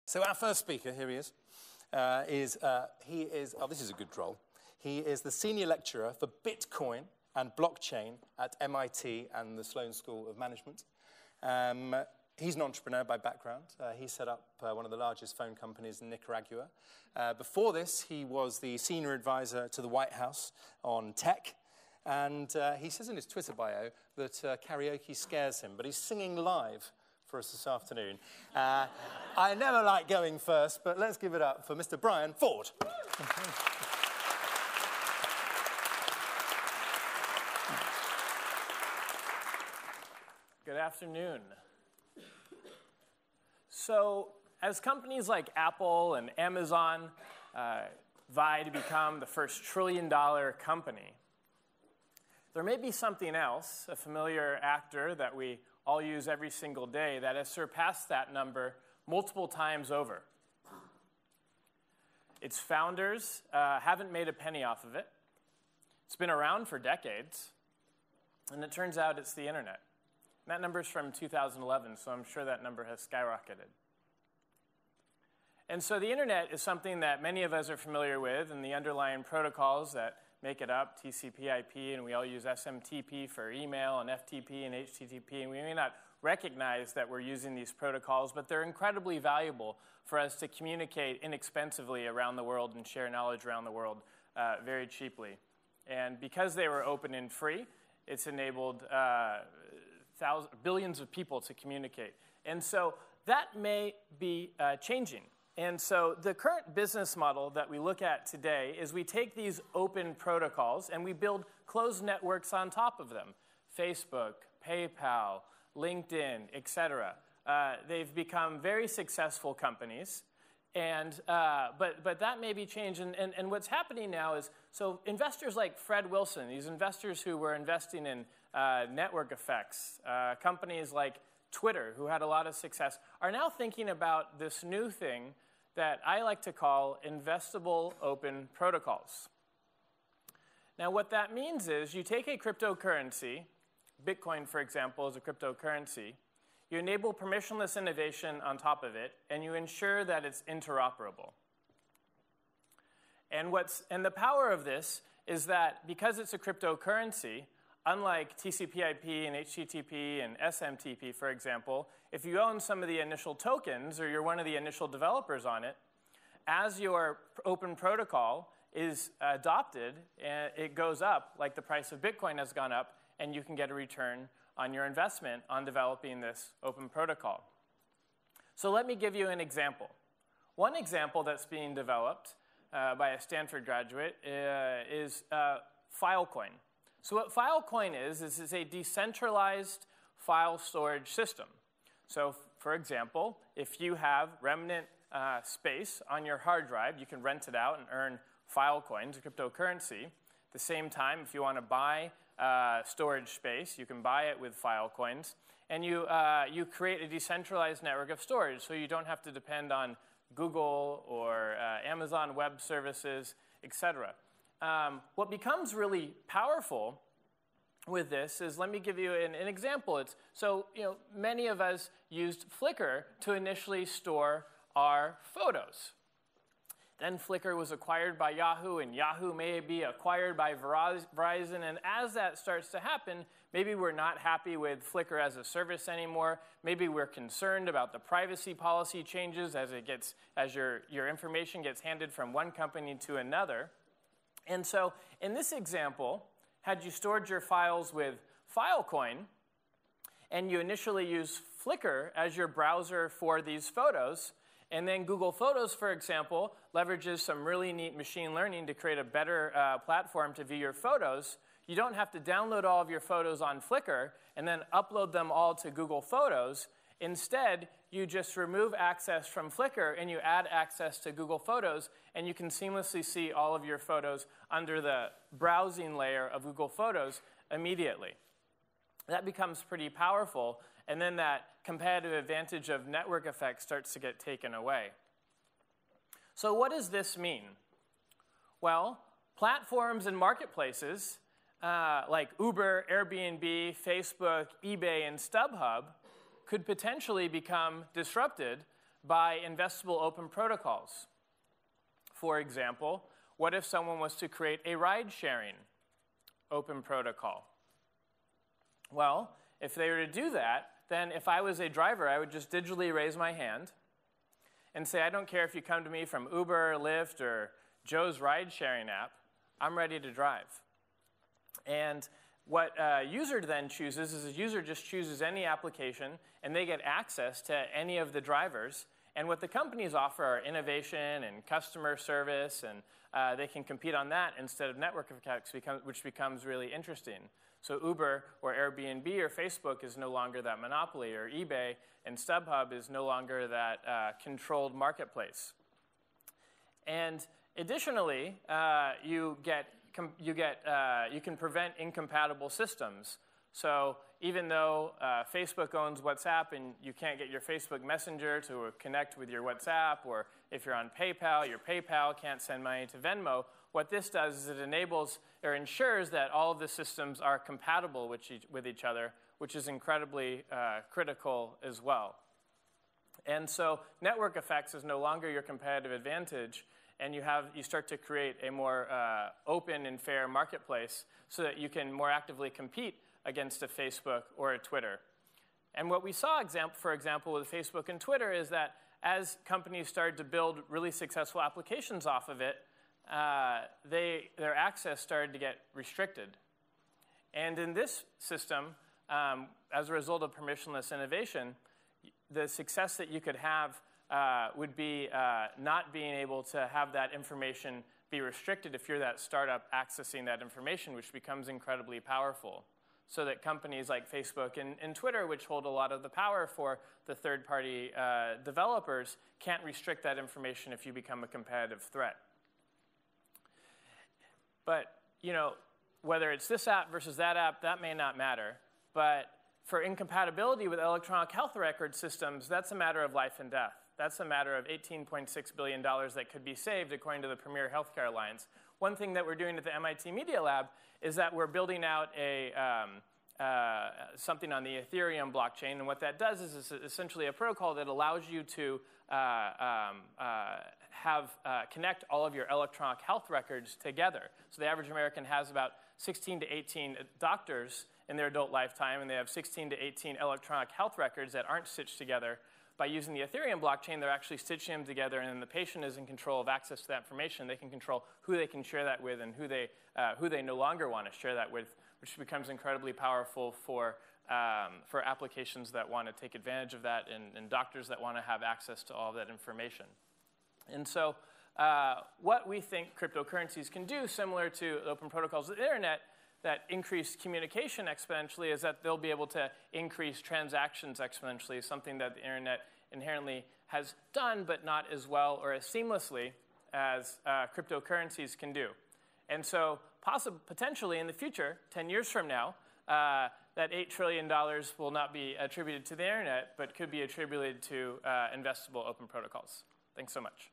So our first speaker, here he is, this is a good role. He is the senior lecturer for Bitcoin and blockchain at MIT and the Sloan School of Management. He's an entrepreneur by background. He set up one of the largest phone companies in Nicaragua. Before this, he was the senior advisor to the White House on tech. And he says in his Twitter bio that karaoke scares him, but he's singing live for us this afternoon. I never like going first, but let's give it up for Mr. Brian Ford. Good afternoon. So, as companies like Apple and Amazon vie to become the first trillion-dollar company, there may be something else, a familiar actor that we all use every single day, that has surpassed that number multiple times over. Its founders haven't made a penny off of it. It's been around for decades, and it turns out it's the internet. And that number's from 2011, so I'm sure that number has skyrocketed. And so the internet is something that many of us are familiar with, and the underlying protocols that make it up, TCP/IP, and we all use SMTP for email, and FTP and HTTP, and we may not recognize that we're using these protocols, but they're incredibly valuable for us to communicate inexpensively around the world and share knowledge around the world very cheaply. And because they were open and free, it's enabled billions of people to communicate. And so that may be changing. And so the current business model that we look at today is we take these open protocols and we build closed networks on top of them. Facebook, PayPal, LinkedIn, etc. They've become very successful companies. And, but that may be changed. And what's happening now is, so investors like Fred Wilson, these investors who were investing in network effects, companies like Twitter, who had a lot of success, are now thinking about this new thing that I like to call investable open protocols. Now, what that means is you take a cryptocurrency, Bitcoin, for example, is a cryptocurrency, you enable permissionless innovation on top of it, and you ensure that it's interoperable. And the power of this is that because it's a cryptocurrency, unlike TCP/IP and HTTP and SMTP, for example, if you own some of the initial tokens or you're one of the initial developers on it, as your open protocol is adopted, it goes up, like the price of Bitcoin has gone up, and you can get a return on your investment on developing this open protocol. So let me give you an example. One example that's being developed by a Stanford graduate is Filecoin. So what Filecoin is it's a decentralized file storage system. So for example, if you have remnant space on your hard drive, you can rent it out and earn Filecoins, a cryptocurrency. At the same time, if you want to buy storage space, you can buy it with Filecoins. And you create a decentralized network of storage, so you don't have to depend on Google or Amazon Web Services, etc. What becomes really powerful with this is, let me give you an example. Many of us used Flickr to initially store our photos. Then Flickr was acquired by Yahoo, and Yahoo may be acquired by Verizon. And as that starts to happen, maybe we're not happy with Flickr as a service anymore. Maybe we're concerned about the privacy policy changes as your information gets handed from one company to another. And so in this example, had you stored your files with Filecoin, and you initially use Flickr as your browser for these photos, and then Google Photos, for example, leverages some really neat machine learning to create a better platform to view your photos, you don't have to download all of your photos on Flickr and then upload them all to Google Photos. Instead, you just remove access from Flickr and you add access to Google Photos, and you can seamlessly see all of your photos under the browsing layer of Google Photos immediately. That becomes pretty powerful, and then that competitive advantage of network effects starts to get taken away. So what does this mean? Well, platforms and marketplaces like Uber, Airbnb, Facebook, eBay, and StubHub could potentially become disrupted by investable open protocols. For example, what if someone was to create a ride-sharing open protocol? Well, if they were to do that, then if I was a driver, I would just digitally raise my hand and say, I don't care if you come to me from Uber, Lyft, or Joe's ride-sharing app, I'm ready to drive. And what a user then chooses is a user just chooses any application, and they get access to any of the drivers. And what the companies offer are innovation and customer service, and they can compete on that instead of network effects, which becomes really interesting. So Uber or Airbnb or Facebook is no longer that monopoly, or eBay and StubHub is no longer that controlled marketplace. And additionally, you can prevent incompatible systems. So even though Facebook owns WhatsApp and you can't get your Facebook Messenger to connect with your WhatsApp, or if you're on PayPal, your PayPal can't send money to Venmo, what this does is it enables or ensures that all of the systems are compatible with each other, which is incredibly critical as well. And so network effects is no longer your competitive advantage, and you start to create a more open and fair marketplace so that you can more actively compete against a Facebook or a Twitter. And what we saw, for example, with Facebook and Twitter is that as companies started to build really successful applications off of it, their access started to get restricted. And in this system, as a result of permissionless innovation, the success that you could have would be not being able to have that information be restricted if you're that startup accessing that information, which becomes incredibly powerful. So that companies like Facebook and Twitter, which hold a lot of the power for the third-party developers, can't restrict that information if you become a competitive threat. But whether it's this app versus that app, that may not matter. But for incompatibility with electronic health record systems, that's a matter of life and death. That's a matter of $18.6 billion that could be saved, according to the Premier Healthcare Alliance. One thing that we're doing at the MIT Media Lab is that we're building out something on the Ethereum blockchain. And what that does is it's essentially a protocol that allows you to connect all of your electronic health records together. So the average American has about 16 to 18 doctors in their adult lifetime, and they have 16 to 18 electronic health records that aren't stitched together. By using the Ethereum blockchain, they're actually stitching them together, and then the patient is in control of access to that information. They can control who they can share that with and who they no longer want to share that with, which becomes incredibly powerful for applications that want to take advantage of that and doctors that want to have access to all of that information. And so what we think cryptocurrencies can do, similar to open protocols of the internet, that increase communication exponentially, is that they'll be able to increase transactions exponentially, something that the internet inherently has done, but not as well or as seamlessly as cryptocurrencies can do. And so potentially in the future, 10 years from now, that $8 trillion will not be attributed to the internet, but could be attributed to investable open protocols. Thanks so much.